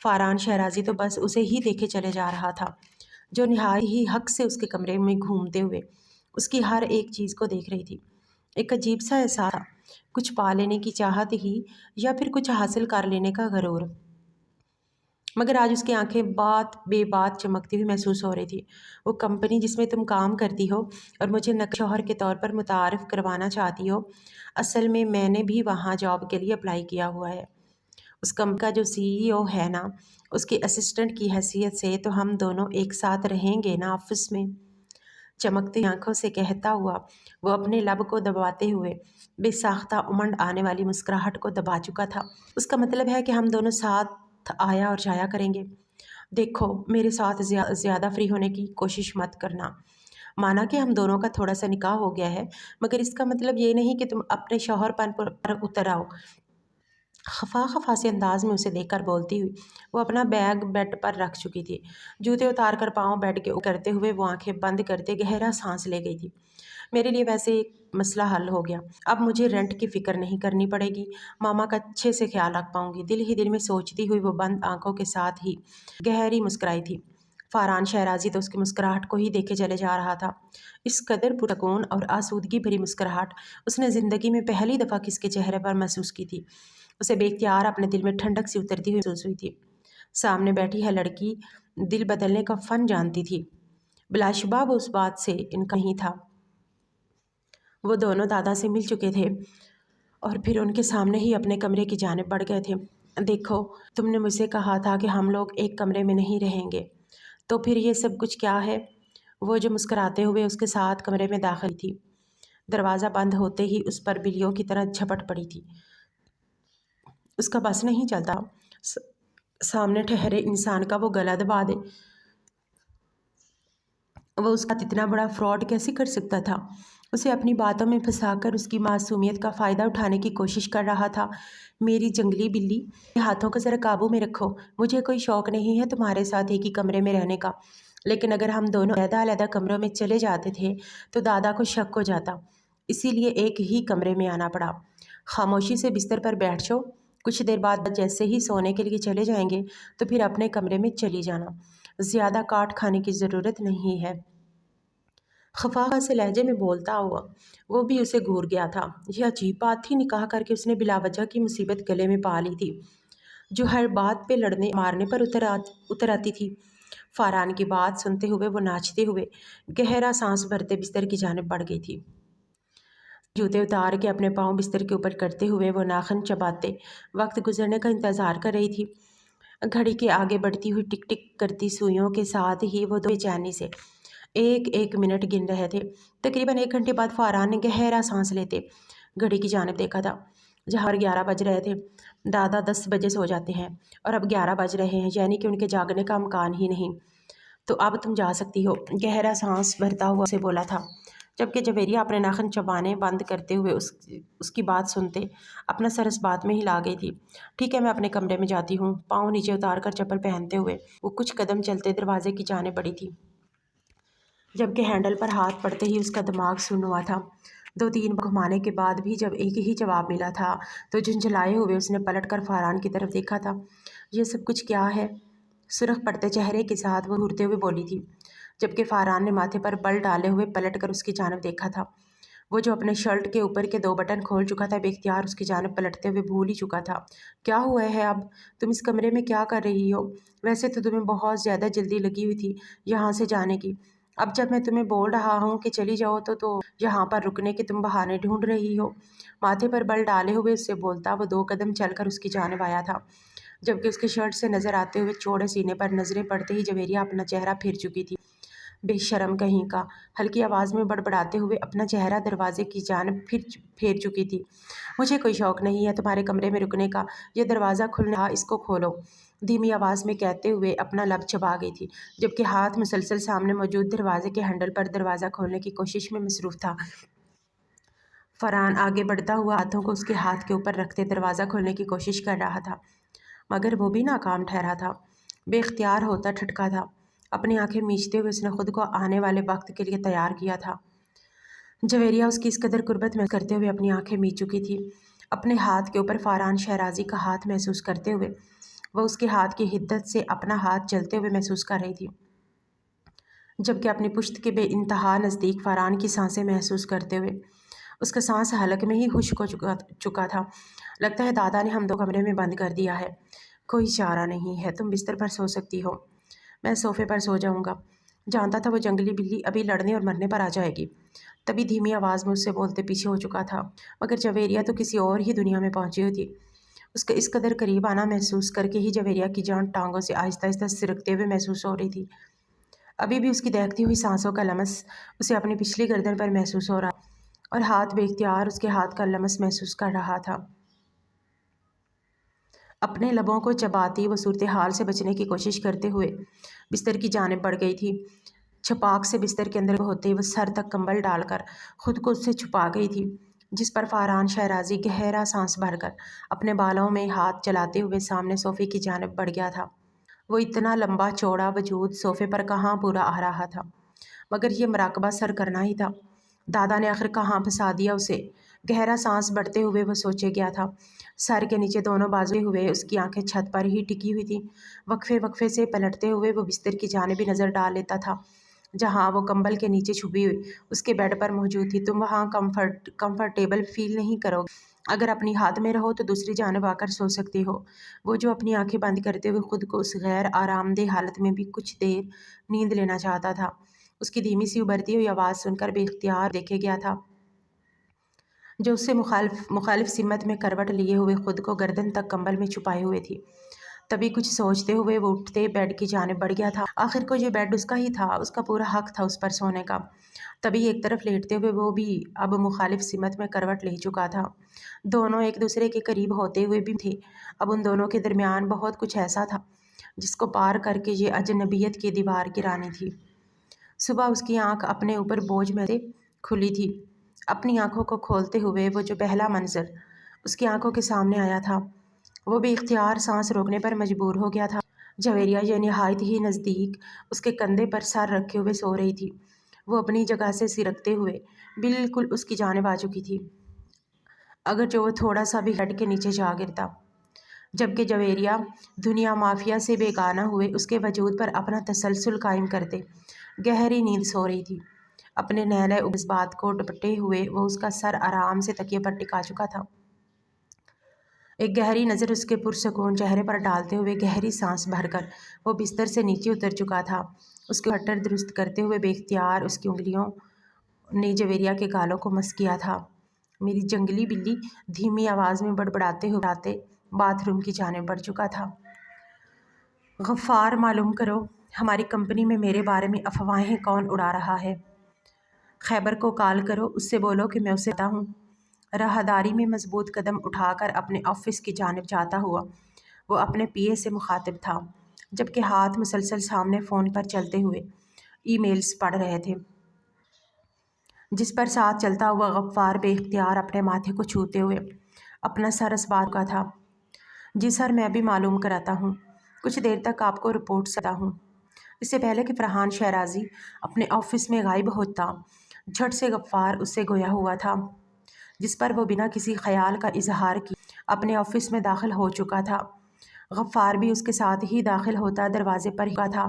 فاران شہرازی تو بس اسے ہی دیکھے چلے جا رہا تھا، جو نہایت ہی حق سے اس کے کمرے میں گھومتے ہوئے اس کی ہر ایک چیز کو دیکھ رہی تھی۔ ایک عجیب سا احساس تھا، کچھ پا لینے کی چاہت ہی یا پھر کچھ حاصل کر لینے کا غرور۔ مگر آج اس کی آنکھیں بات بے بات چمکتی ہوئی محسوس ہو رہی تھی۔ وہ کمپنی جس میں تم کام کرتی ہو اور مجھے نقل شوہر کے طور پر متعارف کروانا چاہتی ہو، اصل میں نے بھی وہاں جاب کے لیے اپلائی کیا ہوا ہے۔ اس کمپنی کا جو CEO ہے نا، اس کے اسسٹنٹ کی حیثیت سے تو ہم دونوں ایک ساتھ رہیں گے نا آفس میں۔ چمکتی آنکھوں سے کہتا ہوا وہ اپنے لب کو دباتے ہوئے بے ساختہ امنڈ آنے والی مسکراہٹ کو دبا چکا تھا۔ اس کا مطلب ہے کہ ہم دونوں ساتھ آیا اور جایا کریں گے۔ دیکھو، میرے ساتھ زیادہ فری ہونے کی کوشش مت کرنا۔ مانا کہ ہم دونوں کا تھوڑا سا نکاح ہو گیا ہے، مگر اس کا مطلب یہ نہیں کہ تم اپنے شوہر پر اتر آؤ۔ خفا سے انداز میں اسے دیکھ کر بولتی ہوئی وہ اپنا بیگ بیڈ پر رکھ چکی تھی۔ جوتے اتار کر پاؤں بیڈ کے اوپر کرتے ہوئے وہ آنکھیں بند کرتے گہرا سانس لے گئی تھی۔ میرے لیے ویسے ایک مسئلہ حل ہو گیا، اب مجھے رینٹ کی فکر نہیں کرنی پڑے گی، ماما کا اچھے سے خیال رکھ پاؤں گی۔ دل ہی دل میں سوچتی ہوئی وہ بند آنکھوں کے ساتھ ہی گہری مسکرائی تھی۔ فاران شہرازی تو اس کی مسکراہٹ کو ہی دیکھے چلے جا رہا تھا۔ اس قدر پرسکون اور آسودگی بھری مسکراہٹ اس نے زندگی میں پہلی دفعہ کس کے چہرے پر محسوس کی تھی۔ اسے بے اختیار اپنے دل میں ٹھنڈک سی اترتی ہوئی محسوس ہوئی تھی۔ سامنے بیٹھی ہے لڑکی دل بدلنے کا فن جانتی تھی۔ بلا شبہ وہ اس بات سے انکار نہیں تھا۔ وہ دونوں دادا سے مل چکے تھے اور پھر ان کے سامنے ہی اپنے کمرے کی جانب بڑھ گئے تھے۔ دیکھو، تم نے مجھ سے کہا تھا کہ ہم لوگ ایک کمرے میں نہیں رہیں گے، تو پھر یہ سب کچھ کیا ہے؟ وہ جو مسکراتے ہوئے اس کے ساتھ کمرے میں داخل تھی، دروازہ بند ہوتے ہی اس پر بلیوں کی طرح جھپٹ پڑی تھی۔ اس کا بس نہیں چلتا سامنے ٹھہرے انسان کا وہ گلا دبا دے۔ وہ اس کا اتنا بڑا فراڈ کیسے کر سکتا تھا؟ اسے اپنی باتوں میں پھنسا کر اس کی معصومیت کا فائدہ اٹھانے کی کوشش کر رہا تھا۔ میری جنگلی بلی، ہاتھوں کو ذرا قابو میں رکھو۔ مجھے کوئی شوق نہیں ہے تمہارے ساتھ ایک ہی کمرے میں رہنے کا، لیکن اگر ہم دونوں علیحدہ علیحدہ کمروں میں چلے جاتے تھے تو دادا کو شک ہو جاتا، اسی لیے ایک ہی کمرے میں آنا پڑا۔ خاموشی سے بستر پر بیٹھ جاؤ، کچھ دیر بعد جیسے ہی سونے کے لیے چلے جائیں گے تو پھر اپنے کمرے میں چلی جانا، زیادہ کاٹ کھانے کی ضرورت نہیں ہے۔ خفا سے لہجے میں بولتا ہوا وہ بھی اسے گھور گیا تھا۔ یہ عجیب بات تھی، نکاح کر کے اس نے بلا وجہ کی مصیبت گلے میں پا لی تھی جو ہر بات پہ لڑنے مارنے پر اتر آتی تھی۔ فاران کی بات سنتے ہوئے وہ ناچتے ہوئے گہرا سانس بھرتے بستر کی جانب بڑھ گئی تھی۔ جوتے اتار کے اپنے پاؤں بستر کے اوپر کرتے ہوئے وہ ناخن چباتے وقت گزرنے کا انتظار کر رہی تھی۔ گھڑی کے آگے بڑھتی ہوئی ٹک ٹک کرتی سوئیوں کے ساتھ ہی وہ بے چینی سے ایک ایک منٹ گن رہے تھے۔ تقریباً 1 گھنٹے بعد فاران نے گہرا سانس لیتے گھڑی کی جانب دیکھا تھا، جہاں 11 بج رہے تھے۔ دادا 10 بجے سو جاتے ہیں اور اب 11 بج رہے ہیں، یعنی کہ ان کے جاگنے کا امکان ہی نہیں۔ تو اب تم جا سکتی ہو، گہرا سانس بھرتا ہوا اسے بولا تھا، جبکہ جویریہ اپنے ناخن چبانے بند کرتے ہوئے اس کی بات سنتے اپنا سر اس بات میں ہلا گئی تھی۔ ٹھیک ہے، میں اپنے کمرے میں جاتی ہوں۔ پاؤں نیچے اتار کر چپل پہنتے ہوئے وہ کچھ قدم چلتے دروازے کی جانب بڑھی تھی، جبکہ ہینڈل پر ہاتھ پڑتے ہی اس کا دماغ سن ہوا تھا۔ 2-3 گھمانے کے بعد بھی جب ایک ہی جواب ملا تھا تو جھنجھلائے ہوئے اس نے پلٹ کر فاران کی طرف دیکھا تھا۔ یہ سب کچھ کیا ہے؟ سرخ پڑتے چہرے کے ساتھ وہ گھورتے ہوئے بولی تھی، جبکہ فاران نے ماتھے پر بل ڈالے ہوئے پلٹ کر اس کی جانب دیکھا تھا۔ وہ جو اپنے شرٹ کے اوپر کے 2 بٹن کھول چکا تھا، بے اختیار اس کی جانب پلٹتے ہوئے بھول ہی چکا تھا۔ کیا ہوا ہے اب؟ تم اس کمرے میں کیا کر رہی ہو؟ ویسے تو تمہیں بہت زیادہ جلدی لگی ہوئی تھی یہاں سے جانے کی، اب جب میں تمہیں بول رہا ہوں کہ چلی جاؤ تو یہاں پر رکنے کے تم بہانے ڈھونڈ رہی ہو۔ ماتھے پر بل ڈالے ہوئے اس سے بولتا وہ 2 قدم چل کر اس کی جانب آیا تھا، جبکہ اس کے شرٹ سے نظر آتے ہوئے چوڑے سینے پر نظریں پڑتے ہی جویریہ اپنا چہرہ پھیر چکی تھی۔ بے شرم کہیں کا، ہلکی آواز میں بڑبڑاتے ہوئے اپنا چہرہ دروازے کی جانب پھیر چکی تھی۔ مجھے کوئی شوق نہیں ہے تمہارے کمرے میں رکنے کا، یہ دروازہ کھلنے والا ہے، اس کو کھولو، دھیمی آواز میں کہتے ہوئے اپنا لب چبا گئی تھی، جبکہ ہاتھ مسلسل سامنے موجود دروازے کے ہینڈل پر دروازہ کھولنے کی کوشش میں مصروف تھا۔ فرحان آگے بڑھتا ہوا ہاتھوں کو اس کے ہاتھ کے اوپر رکھتے دروازہ کھولنے کی کوشش کر رہا تھا، مگر وہ بھی ناکام ٹھہرا تھا۔ بے اختیار ہوتا ٹھٹکا تھا۔ اپنی آنکھیں میچتے ہوئے اس نے خود کو آنے والے وقت کے لیے تیار کیا تھا۔ جویریہ اس کی اس قدر قربت محسوس کرتے ہوئے اپنی آنکھیں میچ چکی تھی، اپنے ہاتھ کے اوپر فاران شہرازی کا ہاتھ محسوس کرتے ہوئے وہ اس کے ہاتھ کی حدت سے اپنا ہاتھ جلتے ہوئے محسوس کر رہی تھی، جبکہ اپنی پشت کے بے انتہا نزدیک فاران کی سانسیں محسوس کرتے ہوئے اس کا سانس حلق میں ہی خشک ہو چکا تھا۔ لگتا ہے دادا نے ہم دو کمرے میں بند کر دیا ہے، کوئی چارہ نہیں ہے، تم بستر پر سو سکتی ہو، میں صوفے پر سو جاؤں گا۔ جانتا تھا وہ جنگلی بلی ابھی لڑنے اور مرنے پر آ جائے گی، تبھی دھیمی آواز میں اس سے بولتے پیچھے ہو چکا تھا، مگر جویریہ تو کسی اور ہی دنیا میں پہنچی ہوئی تھی۔ اس کے اس قدر قریب آنا محسوس کر کے ہی جویریہ کی جان ٹانگوں سے آہستہ آہستہ سرکتے ہوئے محسوس ہو رہی تھی۔ ابھی بھی اس کی دہکتی ہوئی سانسوں کا لمس اسے اپنی پچھلی گردن پر محسوس ہو رہا، اور ہاتھ بے اختیار اس کے ہاتھ کا لمس محسوس کر رہا تھا۔ اپنے لبوں کو چباتی وہ صورتحال سے بچنے کی کوشش کرتے ہوئے بستر کی جانب بڑھ گئی تھی۔ چھپاک سے بستر کے اندر ہوتے وہ سر تک کمبل ڈال کر خود کو اس سے چھپا گئی تھی، جس پر فاران شہرازی گہرا سانس بھر کر اپنے بالوں میں ہاتھ چلاتے ہوئے سامنے صوفے کی جانب بڑھ گیا تھا۔ وہ اتنا لمبا چوڑا وجود صوفے پر کہاں پورا آ رہا تھا، مگر یہ مراقبہ سر کرنا ہی تھا۔ دادا نے آخر کہاں پھنسا دیا اسے؟ گہرا سانس بڑھتے ہوئے وہ سوچے گیا تھا۔ سر کے نیچے دونوں بازویں ہوئے اس کی آنکھیں چھت پر ہی ٹکی ہوئی تھیں۔ وقفے وقفے سے پلٹتے ہوئے وہ بستر کی جانب بھی نظر ڈال لیتا تھا جہاں وہ کمبل کے نیچے چھپی ہوئی اس کے بیڈ پر موجود تھی۔ تم وہاں کمفرٹیبل فیل نہیں کرو گے؟ اگر اپنی ہاتھ میں رہو تو دوسری جانب آ کر سو سکتی ہو۔ وہ جو اپنی آنکھیں بند کرتے ہوئے خود کو اس غیر آرام دہ حالت میں بھی کچھ دیر نیند لینا چاہتا تھا، اس کی دھیمی سی ابھرتی ہوئی آواز سن کر بے اختیار دیکھے گیا تھا، جو اس سے مخالف سمت میں کروٹ لیے ہوئے خود کو گردن تک کمبل میں چھپائے ہوئے تھی۔ تبھی کچھ سوچتے ہوئے وہ اٹھتے بیڈ کی جانب بڑھ گیا تھا۔ آخر کو یہ بیڈ اس کا ہی تھا، اس کا پورا حق تھا اس پر سونے کا۔ تبھی ایک طرف لیٹتے ہوئے وہ بھی اب مخالف سمت میں کروٹ لے چکا تھا۔ دونوں ایک دوسرے کے قریب ہوتے ہوئے بھی تھے، اب ان دونوں کے درمیان بہت کچھ ایسا تھا جس کو پار کر کے یہ اجنبیت کی دیوار گرانی تھی۔ صبح اس کی آنکھ اپنے اوپر بوجھ میں سے کھلی تھی۔ اپنی آنکھوں کو کھولتے ہوئے وہ جو پہلا منظر اس کی آنکھوں کے سامنے آیا تھا، وہ بے اختیار سانس روکنے پر مجبور ہو گیا تھا۔ جویریہ یہ نہایت ہی نزدیک اس کے کندھے پر سر رکھے ہوئے سو رہی تھی۔ وہ اپنی جگہ سے سرکتے ہوئے بالکل اس کی جانب آ چکی تھی، اگر جو وہ تھوڑا سا بھی ہٹ کے نیچے جا گرتا، جبکہ جویریہ دنیا مافیا سے بیگانہ ہوئے اس کے وجود پر اپنا تسلسل قائم کرتے گہری نیند سو رہی تھی۔ اپنے نہلے اس بات کو ڈپٹے ہوئے وہ اس کا سر آرام سے تکیے پر ٹکا چکا تھا، ایک گہری نظر اس کے پرسکون چہرے پر ڈالتے ہوئے گہری سانس بھر کر وہ بستر سے نیچے اتر چکا تھا۔ اس کے ہٹر درست کرتے ہوئے بے اختیار اس کی انگلیوں نے جویریہ کے گالوں کو مس کیا تھا۔ میری جنگلی بلی دھیمی آواز میں بڑبڑاتے ہوئے باتھ روم کی جانب بڑھ چکا تھا۔ غفار، معلوم کرو ہماری کمپنی میں میرے بارے میں افواہیں کون اڑا رہا ہے۔ خیبر کو کال کرو، اس سے بولو کہ میں اسے پتا ہوں۔ راہداری میں مضبوط قدم اٹھا کر اپنے آفس کی جانب جاتا ہوا وہ اپنے پی اے سے مخاطب تھا، جبکہ ہاتھ مسلسل سامنے فون پر چلتے ہوئے ای میلز پڑھ رہے تھے، جس پر ساتھ چلتا ہوا غفار بے اختیار اپنے ماتھے کو چھوتے ہوئے اپنا سر اس بات کا تھا۔ جی سر، میں بھی معلوم کراتا ہوں، کچھ دیر تک آپ کو رپورٹ سکتا ہوں۔ اس سے پہلے کہ فرحان شہرازی اپنے آفس میں غائب ہوتا، جھٹ سے غفار اس سے گویا ہوا تھا، جس پر وہ بنا کسی خیال کا اظہار کیے اپنے آفس میں داخل ہو چکا تھا۔ غفار بھی اس کے ساتھ ہی داخل ہوتا دروازے پر ہی تھا۔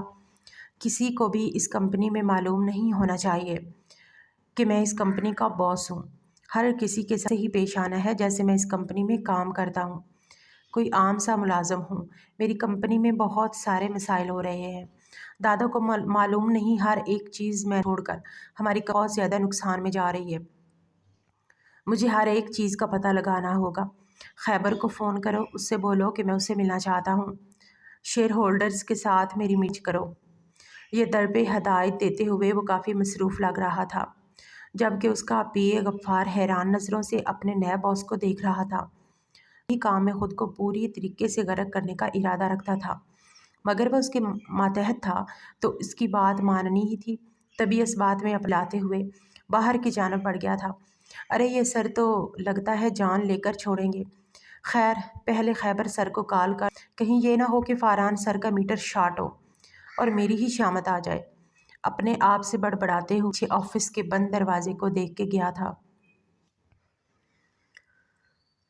کسی کو بھی اس کمپنی میں معلوم نہیں ہونا چاہیے کہ میں اس کمپنی کا باس ہوں۔ ہر کسی کے ساتھ ہی پیش آنا ہے جیسے میں اس کمپنی میں کام کرتا ہوں، کوئی عام سا ملازم ہوں۔ میری کمپنی میں بہت سارے مسائل ہو رہے ہیں، دادا کو معلوم نہیں ہر ایک چیز میں چھوڑ کر ہماری بہت زیادہ نقصان میں جا رہی ہے۔ مجھے ہر ایک چیز کا پتہ لگانا ہوگا۔ خیبر کو فون کرو، اس سے بولو کہ میں اسے ملنا چاہتا ہوں۔ شیئر ہولڈرز کے ساتھ میری میٹنگ کرو۔ یہ ضربِ ہدایت دیتے ہوئے وہ کافی مصروف لگ رہا تھا، جبکہ اس کا پی اے غفار حیران نظروں سے اپنے نئے باس کو دیکھ رہا تھا۔ ہی کام میں خود کو پوری طریقے سے غرق کرنے کا ارادہ رکھتا تھا، مگر وہ اس کے ماتحت تھا تو اس کی بات ماننی ہی تھی۔ تبھی اس بات میں اپلاتے ہوئے باہر کی جانب بڑھ گیا تھا۔ ارے یہ سر تو لگتا ہے جان لے کر چھوڑیں گے۔ خیر، پہلے خیبر سر کو کال کر، کہیں یہ نہ ہو کہ فاران سر کا میٹر شارٹ ہو اور میری ہی شامت آ جائے۔ اپنے آپ سے بڑبڑاتے ہوئے آفس کے بند دروازے کو دیکھ کے گیا تھا۔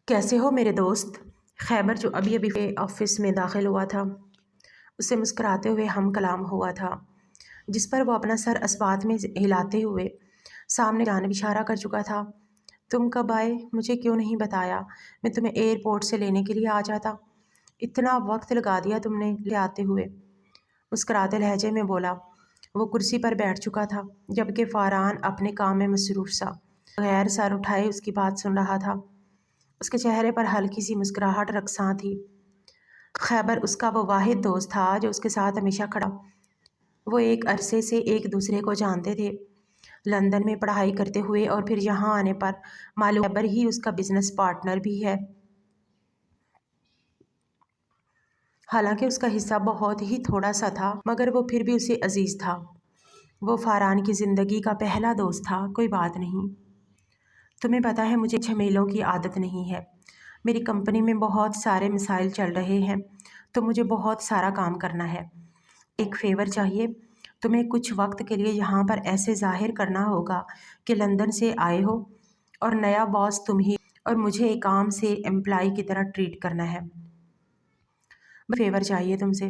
کیسے ہو میرے دوست؟ خیبر جو ابھی ابھی آفس میں داخل ہوا تھا اسے مسکراتے ہوئے ہم کلام ہوا تھا، جس پر وہ اپنا سر اسبات میں ہلاتے ہوئے سامنے جانب اشارہ کر چکا تھا۔ تم کب آئے؟ مجھے کیوں نہیں بتایا؟ میں تمہیں ایئرپورٹ سے لینے کے لیے آ جاتا۔ اتنا وقت لگا دیا تم نے لے آتے ہوئے، مسکراتے لہجے میں بولا۔ وہ کرسی پر بیٹھ چکا تھا جبکہ فاران اپنے کام میں مصروف سا غیر سر اٹھائے اس کی بات سن رہا تھا۔ اس کے چہرے پر ہلکی سی مسکراہٹ رقصاں تھی۔ خیبر اس کا وہ واحد دوست تھا جو اس کے ساتھ ہمیشہ کھڑا۔ وہ ایک عرصے سے ایک دوسرے کو جانتے تھے، لندن میں پڑھائی کرتے ہوئے، اور پھر یہاں آنے پر معلوم خیبر ہی اس کا بزنس پارٹنر بھی ہے۔ حالانکہ اس کا حصہ بہت ہی تھوڑا سا تھا، مگر وہ پھر بھی اسے عزیز تھا۔ وہ فاران کی زندگی کا پہلا دوست تھا۔ کوئی بات نہیں، تمہیں پتہ ہے مجھے جھمیلوں کی عادت نہیں ہے۔ میری کمپنی میں بہت سارے مسائل چل رہے ہیں تو مجھے بہت سارا کام کرنا ہے۔ ایک فیور چاہیے، تمہیں کچھ وقت کے لیے یہاں پر ایسے ظاہر کرنا ہوگا کہ لندن سے آئے ہو، اور نیا باس تم ہی، اور مجھے ایک عام سے امپلائی کی طرح ٹریٹ کرنا ہے۔ فیور چاہیے تم سے،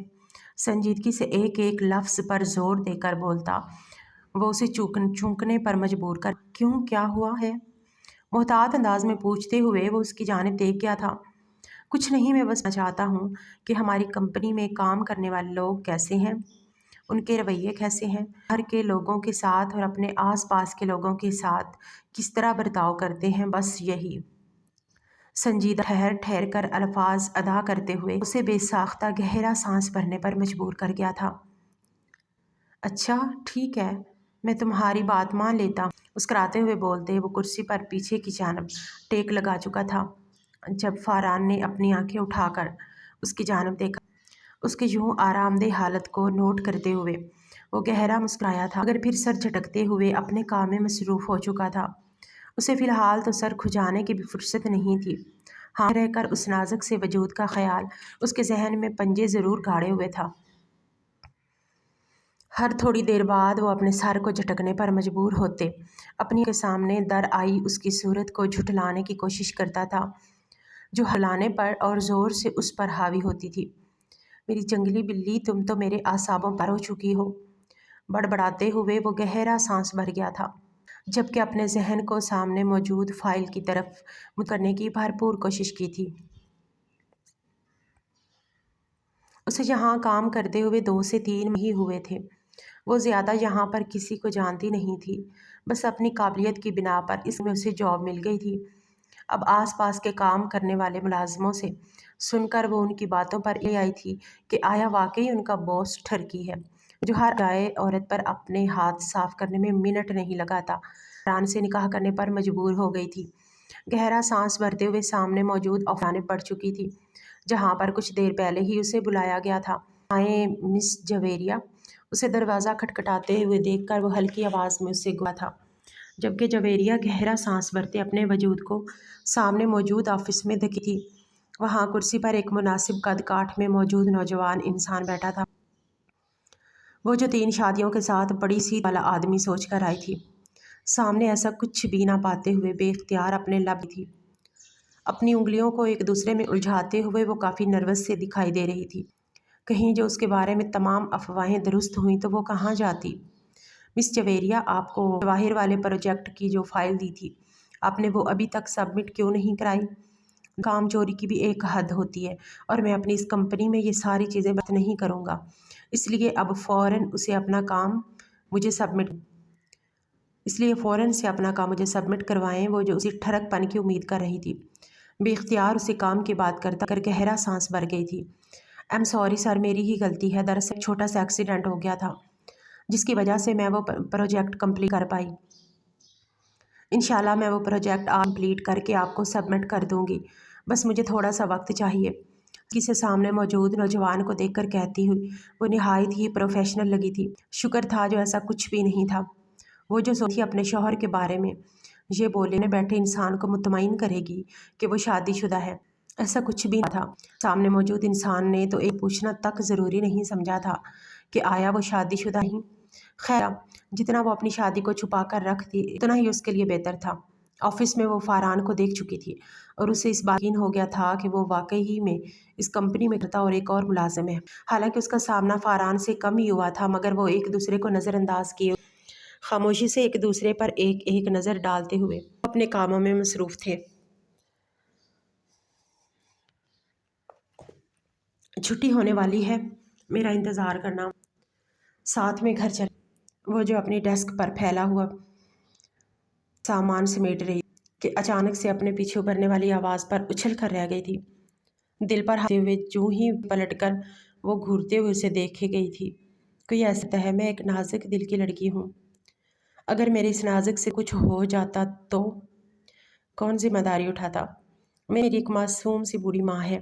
سنجیدگی سے ایک ایک لفظ پر زور دے کر بولتا وہ اسے چونکنے پر مجبور کر۔ کیوں، کیا ہوا ہے؟ محتاط انداز میں پوچھتے ہوئے وہ اس کی جانب دیکھ گیا تھا۔ کچھ نہیں، میں بس چاہتا ہوں کہ ہماری کمپنی میں کام کرنے والے لوگ کیسے ہیں، ان کے رویے کیسے ہیں، گھر کے لوگوں کے ساتھ اور اپنے آس پاس کے لوگوں کے ساتھ کس طرح برتاؤ کرتے ہیں، بس یہی۔ سنجیدہ ٹھہر ٹھہر کر الفاظ ادا کرتے ہوئے اسے بے ساختہ گہرا سانس بھرنے پر مجبور کر گیا تھا۔ اچھا ٹھیک ہے، میں تمہاری بات مان لیتا ہوں، مسکراتے ہوئے بولتے وہ کرسی پر پیچھے کی جانب ٹیک لگا چکا تھا۔ جب فاران نے اپنی آنکھیں اٹھا کر اس کی جانب دیکھا، اس کی یوں آرام دہ حالت کو نوٹ کرتے ہوئے وہ گہرا مسکرایا تھا، مگر پھر سر جھٹکتے ہوئے اپنے کام میں مصروف ہو چکا تھا۔ اسے فی الحال تو سر کھجانے کی بھی فرصت نہیں تھی۔ ہاں رہ کر اس نازک سے وجود کا خیال اس کے ذہن میں پنجے ضرور گاڑے ہوئے تھا۔ ہر تھوڑی دیر بعد وہ اپنے سر کو جھٹکنے پر مجبور ہوتے اپنی کے سامنے در آئی اس کی صورت کو جھٹلانے کی کوشش کرتا تھا، جو ہلانے پر اور زور سے اس پر حاوی ہوتی تھی۔ میری جنگلی بلی، تم تو میرے اعصابوں پر ہو چکی ہو۔ بڑبڑاتے ہوئے وہ گہرا سانس بھر گیا تھا، جبکہ اپنے ذہن کو سامنے موجود فائل کی طرف کرنے کی بھرپور کوشش کی تھی۔ اسے یہاں کام کرتے ہوئے 2 سے 3 ہی ہوئے تھے۔ وہ زیادہ یہاں پر کسی کو جانتی نہیں تھی، بس اپنی قابلیت کی بنا پر اس میں اسے جاب مل گئی تھی۔ اب آس پاس کے کام کرنے والے ملازموں سے سن کر وہ ان کی باتوں پر یہ آئی تھی کہ آیا واقعی ان کا باس ٹھرکی ہے، جو ہر جائے عورت پر اپنے ہاتھ صاف کرنے میں منٹ نہیں لگاتا، فران سے نکاح کرنے پر مجبور ہو گئی تھی۔ گہرا سانس بھرتے ہوئے سامنے موجود جانب بڑھ چکی تھی، جہاں پر کچھ دیر پہلے ہی اسے بلایا گیا تھا۔ آئیں مس جویریہ، اسے دروازہ کھٹکھٹاتے ہوئے دیکھ کر وہ ہلکی آواز میں اس سے گوا تھا، جبکہ جویریہ گہرا سانس بھرتے اپنے وجود کو سامنے موجود آفس میں دھکی تھی۔ وہاں کرسی پر ایک مناسب قد کاٹ میں موجود نوجوان انسان بیٹھا تھا، وہ جو 3 شادیوں کے ساتھ بڑی سی والا آدمی سوچ کر آئی تھی۔ سامنے ایسا کچھ بھی نہ پاتے ہوئے بے اختیار اپنے لب تھی، اپنی انگلیوں کو ایک دوسرے میں الجھاتے ہوئے وہ کافی نروس سے دکھائی دے رہی تھی۔ کہیں جو اس کے بارے میں تمام افواہیں درست ہوئیں تو وہ کہاں جاتی؟ مس جویریہ، آپ کو جواہر والے پروجیکٹ کی جو فائل دی تھی، آپ نے وہ ابھی تک سبمٹ کیوں نہیں کرائی؟ کام چوری کی بھی ایک حد ہوتی ہے، اور میں اپنی اس کمپنی میں یہ ساری چیزیں بات نہیں کروں گا، اس لیے اب فوراً سے اپنا کام مجھے سبمٹ کروائیں۔ وہ جو اسی ٹھڑک پن کی امید کر رہی تھی، بے اختیار اسے کام کی بات کرتا کر گہرا سانس بھر گئی تھی۔ ایم سوری سر، میری ہی غلطی ہے، دراصل ایک چھوٹا سا ایکسیڈنٹ ہو گیا تھا جس کی وجہ سے میں وہ پروجیکٹ کمپلیٹ کر پائی۔ انشاءاللہ میں وہ پروجیکٹ کمپلیٹ کر کے آپ کو سبمٹ کر دوں گی، بس مجھے تھوڑا سا وقت چاہیے، کسی سامنے موجود نوجوان کو دیکھ کر کہتی ہوئی وہ نہایت ہی پروفیشنل لگی تھی۔ شکر تھا جو ایسا کچھ بھی نہیں تھا۔ وہ جو سوچی اپنے شوہر کے بارے میں، یہ بولنے بیٹھے انسان کو مطمئن کرے گی کہ وہ شادی شدہ ہے، ایسا کچھ بھی نہ تھا۔ سامنے موجود انسان نے تو ایک پوچھنا تک ضروری نہیں سمجھا تھا کہ آیا وہ شادی شدہ نہیں؟ خیر، جتنا وہ اپنی شادی کو چھپا کر رکھتی اتنا ہی اس کے لیے بہتر تھا۔ آفس میں وہ فاران کو دیکھ چکی تھی، اور اسے اس بات یقین ہو گیا تھا کہ وہ واقعی ہی میں اس کمپنی میں کرتا اور ایک اور ملازم ہے۔ حالانکہ اس کا سامنا فاران سے کم ہی ہوا تھا، مگر وہ ایک دوسرے کو نظر انداز کیے خاموشی سے ایک دوسرے پر ایک ایک نظر ڈالتے ہوئے اپنے کاموں میں مصروف تھے۔ چھٹی ہونے والی ہے، میرا انتظار کرنا، ساتھ میں گھر چلے۔ وہ جو اپنی ڈیسک پر پھیلا ہوا سامان سمیٹ رہی کہ اچانک سے اپنے پیچھے ابھرنے والی آواز پر اچھل کر رہ گئی تھی۔ دل پر ہاتھ ہوئے جو ہی پلٹ کر وہ گھورتے ہوئے اسے دیکھے گئی تھی۔ کوئی ایسا ہے، میں ایک نازک دل کی لڑکی ہوں، اگر میرے اس نازک سے کچھ ہو جاتا تو کون ذمہ داری اٹھاتا؟ میری ایک معصوم سی بوڑھی ماں ہے،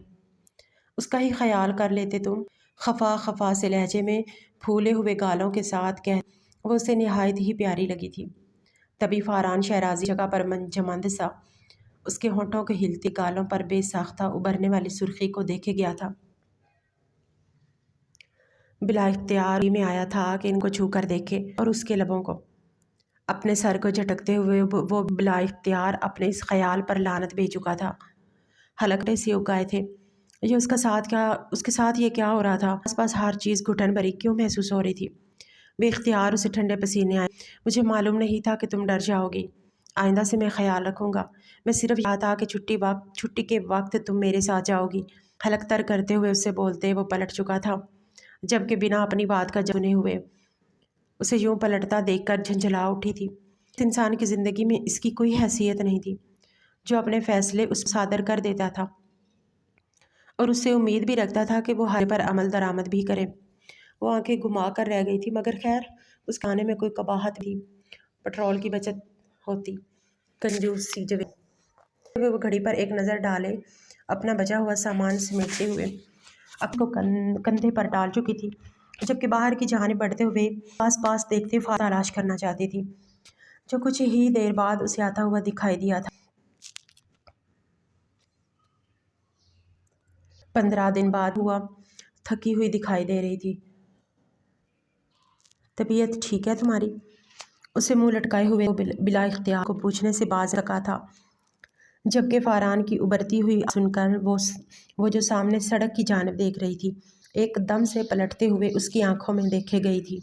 اس کا ہی خیال کر لیتے تم، خفا خفا سے لہجے میں پھولے ہوئے گالوں کے ساتھ وہ اسے نہایت ہی پیاری لگی تھی۔ تبھی فاران شہرازی جگہ پر منجمد سا اس کے ہونٹوں کے ہلتے گالوں پر بے ساختہ ابھرنے والی سرخی کو دیکھے گیا تھا۔ بلا اختیار میں آیا تھا کہ ان کو چھو کر دیکھے اور اس کے لبوں کو اپنے سر کو جھٹکتے ہوئے وہ بلا اختیار اپنے اس خیال پر لعنت بھیج چکا تھا۔ حلقے سے اگائے تھے یہ اس کے ساتھ یہ کیا ہو رہا تھا؟ آس پاس ہر چیز گھٹن بھری کیوں محسوس ہو رہی تھی؟ بے اختیار اسے ٹھنڈے پسینے آئے۔ مجھے معلوم نہیں تھا کہ تم ڈر جاؤ گی، آئندہ سے میں خیال رکھوں گا، میں صرف یہ تھا کہ چھٹی کے وقت تم میرے ساتھ جاؤ گی۔ حلق تر کرتے ہوئے اس سے بولتے وہ پلٹ چکا تھا، جبکہ بنا اپنی بات کا جواب سنے ہوئے اسے یوں پلٹتا دیکھ کر جھنجھلا اٹھی تھی۔ اس انسان کی زندگی میں اس کی کوئی حیثیت نہیں تھی جو اپنے فیصلے اس پر صادر کر دیتا تھا اور اس سے امید بھی رکھتا تھا کہ وہ ہر پر عمل درآمد بھی کرے۔ وہ آنکھیں گھما کر رہ گئی تھی، مگر خیر اس کھانے میں کوئی قباحت تھی، پٹرول کی بچت ہوتی، کنجوس سی جب وہ گھڑی پر ایک نظر ڈالے اپنا بچا ہوا سامان سمیٹتے ہوئے اب کو کندھے پر ڈال چکی تھی، جبکہ باہر کی جانب بڑھتے ہوئے آس پاس دیکھتے تلاش کرنا چاہتی تھی جو کچھ ہی دیر بعد اسے آتا ہوا دکھائی دیا تھا۔ 15 دن بعد ہوا، تھکی ہوئی دکھائی دے رہی تھی۔ طبیعت ٹھیک ہے تمہاری؟ اسے منہ لٹکائے ہوئے بلا اختیار کو پوچھنے سے باز رکھا تھا، جبکہ فاران کی ابھرتی ہوئی سن کر وہ جو سامنے سڑک کی جانب دیکھ رہی تھی ایک دم سے پلٹتے ہوئے اس کی آنکھوں میں دیکھے گئی تھی۔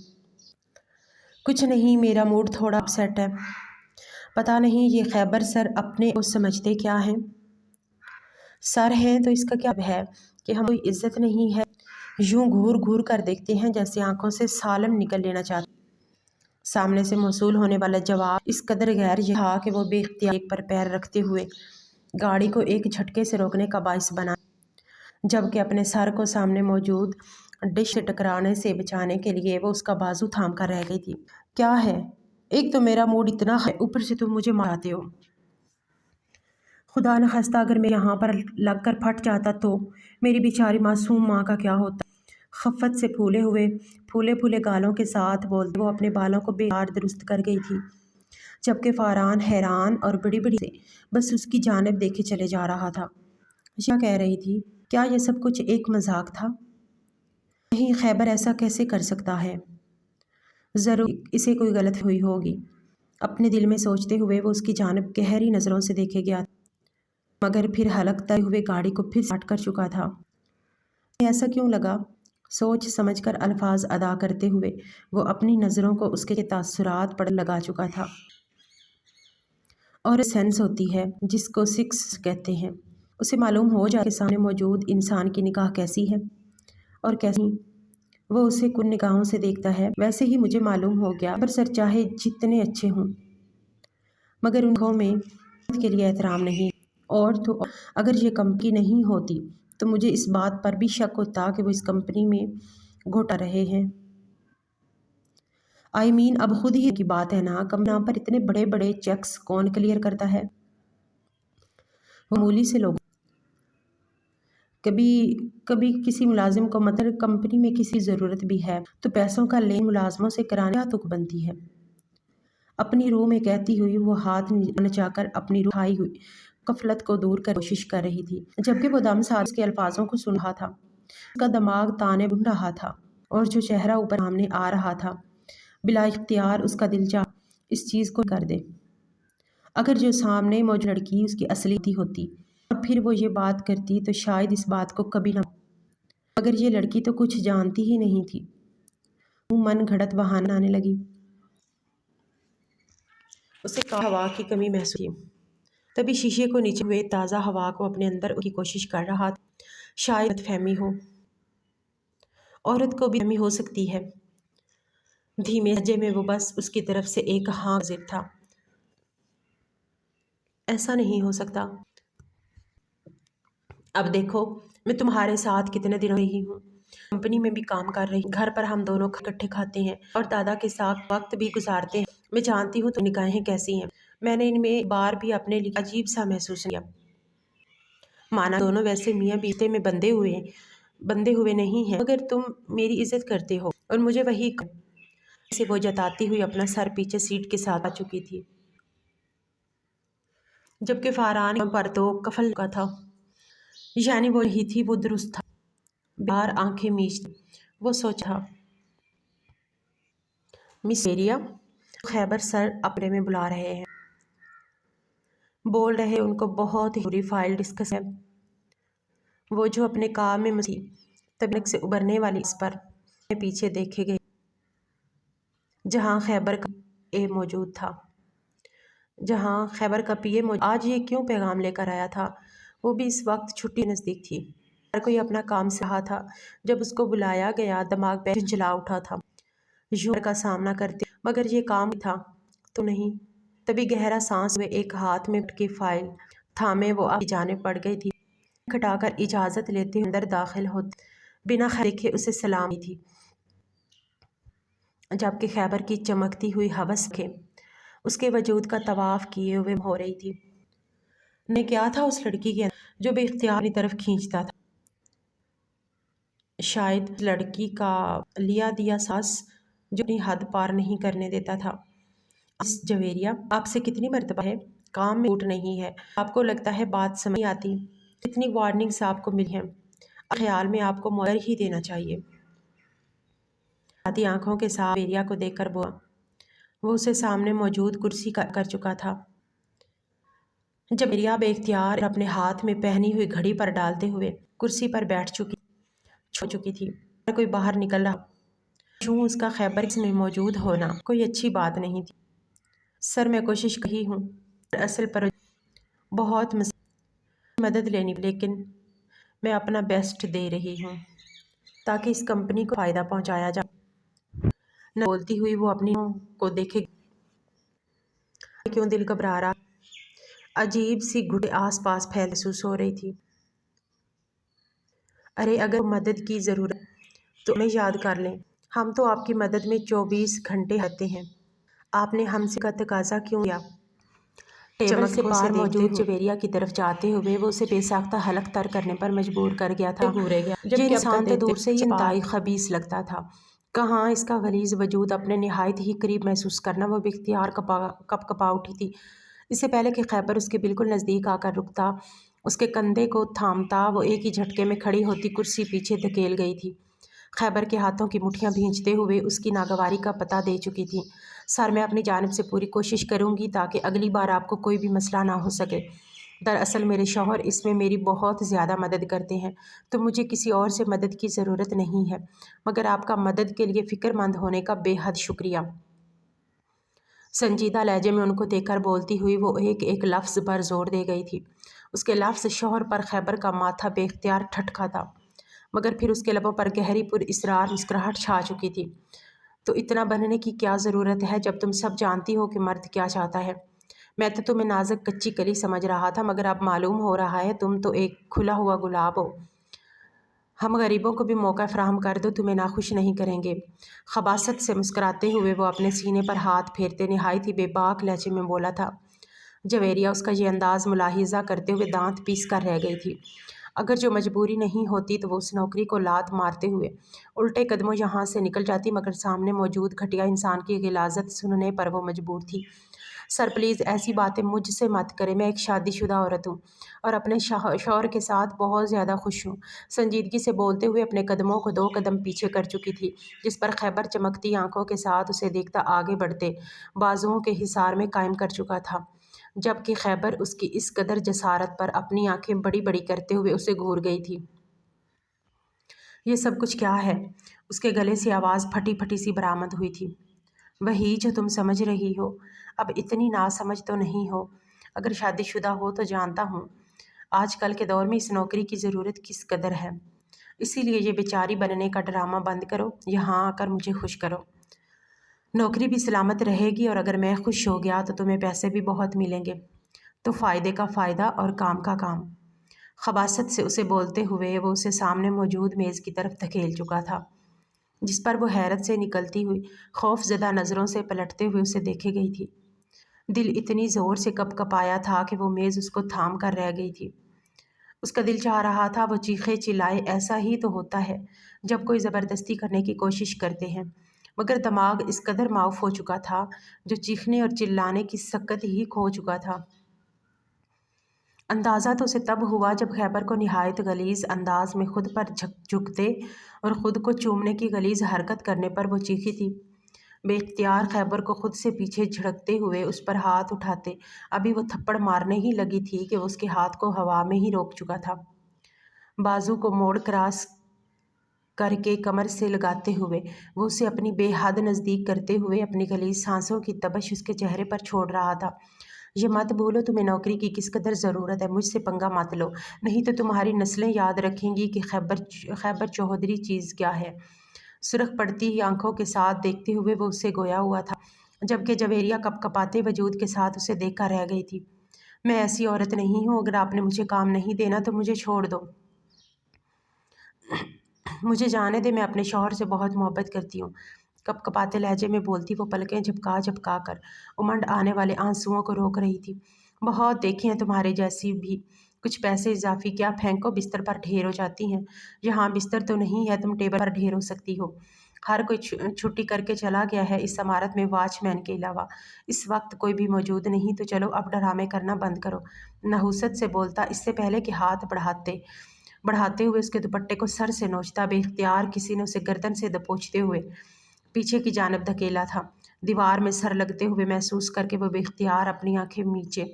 کچھ نہیں، میرا موڈ تھوڑا اپ سیٹ ہے۔ پتہ نہیں یہ خیبر سر اپنے کو سمجھتے کیا ہیں؟ سر ہیں تو اس کا کیا ہے کہ ہم کوئی عزت نہیں ہے؟ یوں گھور گھور کر دیکھتے ہیں جیسے آنکھوں سے سالم نکل لینا چاہتے۔ سامنے سے موصول ہونے والا جواب اس قدر غیر یہ تھا کہ وہ بے اختیار ایک پر پیر رکھتے ہوئے گاڑی کو ایک جھٹکے سے روکنے کا باعث بنا، جبکہ اپنے سر کو سامنے موجود ڈش سے ٹکرانے سے بچانے کے لیے وہ اس کا بازو تھام کر رہ گئی تھی۔ کیا ہے؟ ایک تو میرا موڈ اتنا ہے، اوپر سے تم مجھے مارتے ہو۔ خدا نخواستہ اگر میں یہاں پر لگ کر پھٹ جاتا تو میری بیچاری معصوم ماں کا کیا ہوتا؟ خفت سے پھولے گالوں کے ساتھ بولتے وہ اپنے بالوں کو بے قرار درست کر گئی تھی، جبکہ فاران حیران اور بڑی سے بس اس کی جانب دیکھے چلے جا رہا تھا۔ کیا کہہ رہی تھی؟ کیا یہ سب کچھ ایک مذاق تھا؟ نہیں، خیبر ایسا کیسے کر سکتا ہے؟ ضرور اسے کوئی غلط ہوئی ہوگی، اپنے دل میں سوچتے ہوئے وہ اس کی جانب گہری نظروں سے دیکھے گیا، مگر پھر حلق ترے ہوئے گاڑی کو پھر سٹارٹ کر چکا تھا۔ ایسا کیوں لگا؟ سوچ سمجھ کر الفاظ ادا کرتے ہوئے وہ اپنی نظروں کو اس کے تاثرات پر لگا چکا تھا۔ اور سینس ہوتی ہے جس کو سکس کہتے ہیں، اسے معلوم ہو جائے کہ سامنے موجود انسان کی نگاہ کیسی ہے اور کیسی نہیں۔ وہ اسے کن نگاہوں سے دیکھتا ہے۔ ویسے ہی مجھے معلوم ہو گیا، پر سر چاہے جتنے اچھے ہوں مگر ان کو میں کے لیے احترام نہیں، اور تو اگر یہ کمپنی نہیں ہوتی تو مجھے اس بات پر بھی شک ہوتا کہ وہ اس کمپنی میں گھوٹا رہے ہیں۔ اب خود ہی کی بات ہے نا، کمپنی پر اتنے بڑے بڑے چیکس کون کلیئر کرتا ہے؟ وہ معمولی سے لوگ کبھی کسی ملازم کو مطلب کمپنی میں کسی ضرورت بھی ہے تو پیسوں کا لین ملازموں سے کرانے کیا تک بنتی ہے؟ اپنی روح میں کہتی ہوئی وہ ہاتھ نچا کر اپنی روح کھائی ہوئی غفلت کو دور کر کوشش کر رہی تھی، جبکہ وہ دم ساز کے الفاظوں کو سن رہا تھا۔ اس کا دماغ تانے بن رہا تھا اور جو چہرہ اوپر سامنے آ رہا تھا بلا اختیار اس کا دل چاہا اس چیز کو کر دے۔ اگر جو سامنے موجود لڑکی اس کی اصلی ہوتی اور پھر وہ یہ بات کرتی تو شاید اس بات کو کبھی نہ، مگر یہ لڑکی تو کچھ جانتی ہی نہیں تھی۔ وہ من گھڑت بہانے آنے لگی۔ اسے ہوا کی کمی محسوس ہوئی۔ تبھی شیشے کو نیچے ہوئے تازہ ہوا کو اپنے اندر کی کوشش کر رہا تھا۔ شاید غلط فہمی ہو، عورت کو بھی فہمی ہو سکتی ہے۔ دھیمے لہجے میں وہ بس اس کی طرف سے ایک ہاں ضد تھا۔ ایسا نہیں ہو سکتا۔ اب دیکھو، میں تمہارے ساتھ کتنے دن رہی ہوں، کمپنی میں بھی کام کر رہی ہوں، گھر پر ہم دونوں اکٹھے کھاتے ہیں اور دادا کے ساتھ وقت بھی گزارتے ہیں۔ میں جانتی ہوں تو نگاہیں کیسی ہیں، میں نے ان میں ایک بار بھی اپنے لیے عجیب سا محسوس کیا۔ مانا دونوں ویسے میاں بیوی میں بندے ہوئے نہیں ہیں، مگر تم میری عزت کرتے ہو اور مجھے وہی سے وہ جتاتی ہوئی اپنا سر پیچھے سیٹ کے ساتھ آ چکی تھی، جبکہ فاران پر تو کفل کا تھا، یعنی وہ رہی تھی، وہ درست تھا۔ بار آنکھیں میچتی وہ سوچا، مس ایریا خیبر سر اپنے میں بلا رہے ہیں، بول رہے ان کو بہت ہی ضروری فائل ڈسکس ہے۔ وہ جو اپنے کام میں طبیعت سے ابھرنے والی اس پر پیچھے دیکھے گئے، جہاں خیبر کا موجود تھا، آج یہ کیوں پیغام لے کر آیا تھا؟ وہ بھی اس وقت چھٹی نزدیک تھی، ہر کوئی اپنا کام سے رہا تھا۔ جب اس کو بلایا گیا دماغ پہ جھنجھلا اٹھا تھا، یوں کا سامنا کرتے، مگر یہ کام تھا تو نہیں۔ تبھی گہرا سانس ہوئے ایک ہاتھ میں کی فائل تھامے وہ آپ کی جانب پڑ گئی تھی، کھٹا کر اجازت لیتے اندر داخل ہوتے بنا خیر دیکھے اسے سلام دی تھی، جبکہ خیبر کی چمکتی ہوئی حوث کے اس کے وجود کا طواف کیے ہوئے ہو رہی تھی۔ نے کیا تھا اس لڑکی کے اندر جو بے اختیار اپنی طرف کھینچتا تھا؟ شاید لڑکی کا لیا دیا ساس جو اپنی حد پار نہیں کرنے دیتا تھا۔ جویریہ آپ سے کتنی مرتبہ ہے، کام میں چھوٹ نہیں ہے، آپ کو لگتا ہے بات سمجھ نہیں آتی، کتنی وارننگز آپ کو ملی ہیں، خیال میں آپ کو مور ہی دینا چاہیے۔ آتی آنکھوں کے ساتھ جویریہ کو دیکھ کر بولا، وہ اسے سامنے موجود کرسی کا کر چکا تھا۔ جویریہ بے اختیار اپنے ہاتھ میں پہنی ہوئی گھڑی پر ڈالتے ہوئے کرسی پر بیٹھ چکی تھی، کوئی باہر نکل رہا، یوں اس کا خیبر میں موجود ہونا کوئی اچھی بات نہیں تھی۔ سر میں کوشش کی ہوں، اصل پر بہت مدد لینی، لیکن میں اپنا بیسٹ دے رہی ہوں تاکہ اس کمپنی کو فائدہ پہنچایا جائے۔ نہ بولتی ہوئی وہ اپنی کو دیکھے کیوں دل گھبرا رہا، عجیب سی گھٹن آس پاس پھیل محسوس ہو رہی تھی۔ ارے اگر مدد کی ضرورت تو ہمیں یاد کر لیں، ہم تو آپ کی مدد میں 24 گھنٹے رہتے ہیں، آپ نے ہم سے کا تقاضا کیوں کیا؟ ٹیبل سے پار موجود جویریہ کی طرف جاتے ہوئے وہ اسے بے ساختہ حلق تر کرنے پر مجبور کر گیا تھا۔ یہ انسان تو دور سے ہی انتہائی خبیث لگتا تھا، کہاں اس کا غلیظ وجود اپنے نہایت ہی قریب محسوس کرنا، وہ بے اختیار کپ کپا اٹھی تھی۔ اس سے پہلے کہ خیبر اس کے بالکل نزدیک آ کر رکتا، اس کے کندھے کو تھامتا، وہ ایک ہی جھٹکے میں کھڑی ہوتی کرسی پیچھے دھکیل گئی تھی۔ خیبر کے ہاتھوں کی مٹھیاں بھینچتے ہوئے اس کی ناگواری کا پتہ دے چکی تھی۔ سر میں اپنی جانب سے پوری کوشش کروں گی تاکہ اگلی بار آپ کو کوئی بھی مسئلہ نہ ہو سکے۔ دراصل میرے شوہر اس میں میری بہت زیادہ مدد کرتے ہیں، تو مجھے کسی اور سے مدد کی ضرورت نہیں ہے، مگر آپ کا مدد کے لیے فکر مند ہونے کا بے حد شکریہ۔ سنجیدہ لہجے میں ان کو دیکھ کر بولتی ہوئی وہ ایک ایک لفظ پر زور دے گئی تھی۔ اس کے لفظ شوہر پر خیبر کا ماتھا بے اختیار ٹھٹکا تھا، مگر پھر اس کے لبوں پر گہری پر اسرار مسکراہٹ چھا چکی تھی۔ تو اتنا بننے کی کیا ضرورت ہے جب تم سب جانتی ہو کہ مرد کیا چاہتا ہے؟ میں تو تمہیں نازک کچی کلی سمجھ رہا تھا، مگر اب معلوم ہو رہا ہے تم تو ایک کھلا ہوا گلاب ہو۔ ہم غریبوں کو بھی موقع فراہم کر دو، تمہیں ناخوش نہیں کریں گے۔ خباثت سے مسکراتے ہوئے وہ اپنے سینے پر ہاتھ پھیرتے نہایت ہی بے باک لہجے میں بولا تھا۔ جویریہ اس کا یہ انداز ملاحظہ کرتے ہوئے دانت پیس کر رہ گئی تھی۔ اگر جو مجبوری نہیں ہوتی تو وہ اس نوکری کو لات مارتے ہوئے الٹے قدموں یہاں سے نکل جاتی، مگر سامنے موجود گھٹیا انسان کی غلاظت سننے پر وہ مجبور تھی۔ سر پلیز ایسی باتیں مجھ سے مت کریں، میں ایک شادی شدہ عورت ہوں اور اپنے شوہر کے ساتھ بہت زیادہ خوش ہوں۔ سنجیدگی سے بولتے ہوئے اپنے قدموں کو 2 قدم پیچھے کر چکی تھی، جس پر خیبر چمکتی آنکھوں کے ساتھ اسے دیکھتا آگے بڑھتے بازوؤں کے حصار میں قائم کر چکا تھا۔ جبکہ خیبر اس کی اس قدر جسارت پر اپنی آنکھیں بڑی بڑی کرتے ہوئے اسے گھور گئی تھی۔ یہ سب کچھ کیا ہے؟ اس کے گلے سے آواز پھٹی پھٹی سی برآمد ہوئی تھی۔ وہی جو تم سمجھ رہی ہو۔ اب اتنی ناسمجھ تو نہیں ہو۔ اگر شادی شدہ ہو تو جانتا ہوں آج کل کے دور میں اس نوکری کی ضرورت کس قدر ہے۔ اسی لیے یہ بیچاری بننے کا ڈرامہ بند کرو، یہاں آ کر مجھے خوش کرو۔ نوکری بھی سلامت رہے گی اور اگر میں خوش ہو گیا تو تمہیں پیسے بھی بہت ملیں گے۔ تو فائدے کا فائدہ اور کام کا کام۔ خباثت سے اسے بولتے ہوئے وہ اسے سامنے موجود میز کی طرف دھکیل چکا تھا، جس پر وہ حیرت سے نکلتی ہوئی خوف زدہ نظروں سے پلٹتے ہوئے اسے دیکھے گئی تھی۔ دل اتنی زور سے کپ کپایا تھا کہ وہ میز اس کو تھام کر رہ گئی تھی۔ اس کا دل چاہ رہا تھا وہ چیخے چلائے، ایسا ہی تو ہوتا ہے جب کوئی زبردستی کرنے کی کوشش کرتے ہیں، مگر دماغ اس قدر معاف ہو چکا تھا جو چیخنے اور چلانے کی سکت ہی کھو چکا تھا۔ اندازہ تو اسے تب ہوا جب خیبر کو نہایت غلیظ انداز میں خود پر جھکتے اور خود کو چومنے کی غلیظ حرکت کرنے پر وہ چیخی تھی۔ بے اختیار خیبر کو خود سے پیچھے جھڑکتے ہوئے اس پر ہاتھ اٹھاتے ابھی وہ تھپڑ مارنے ہی لگی تھی کہ وہ اس کے ہاتھ کو ہوا میں ہی روک چکا تھا۔ بازو کو موڑ کراس کر کے کمر سے لگاتے ہوئے وہ اسے اپنی بے حد نزدیک کرتے ہوئے اپنی غلیظ سانسوں کی تبش اس کے چہرے پر چھوڑ رہا تھا۔ یہ مت بھولو تمہیں نوکری کی کس قدر ضرورت ہے، مجھ سے پنگا مت لو، نہیں تو تمہاری نسلیں یاد رکھیں گی کہ خیبر چوہدری چیز کیا ہے۔ سرخ پڑتی ہی آنکھوں کے ساتھ دیکھتے ہوئے وہ اسے گویا ہوا تھا، جبکہ جویریہ کپ کپاتے وجود کے ساتھ اسے دیکھ کر رہ گئی تھی۔ میں ایسی عورت نہیں ہوں، اگر آپ نے مجھے کام نہیں دینا تو مجھے چھوڑ دو۔ مجھے جانے دے، میں اپنے شوہر سے بہت محبت کرتی ہوں، کپ کپاتے لہجے میں بولتی وہ پلکیں جھپکا جھپکا کر امنڈ آنے والے آنسوؤں کو روک رہی تھی۔ بہت دیکھی ہیں تمہارے جیسی بھی، کچھ پیسے اضافی کیا پھینکو بستر پر ڈھیر ہو جاتی ہیں۔ یہاں بستر تو نہیں ہے، تم ٹیبل پر ڈھیر ہو سکتی ہو۔ ہر کوئی چھٹی کر کے چلا گیا ہے اس عمارت میں واچ مین کے علاوہ، اس وقت کوئی بھی موجود نہیں، تو چلو اب ڈرامے کرنا بند کرو۔ نحوست سے بولتا اس سے پہلے کہ ہاتھ بڑھاتے ہوئے اس کے دوپٹے کو سر سے نوچتا، بے اختیار کسی نے اسے گردن سے دبوچتے ہوئے پیچھے کی جانب دھکیلا تھا۔ دیوار میں سر لگتے ہوئے محسوس کر کے وہ بے اختیار اپنی آنکھیں نیچے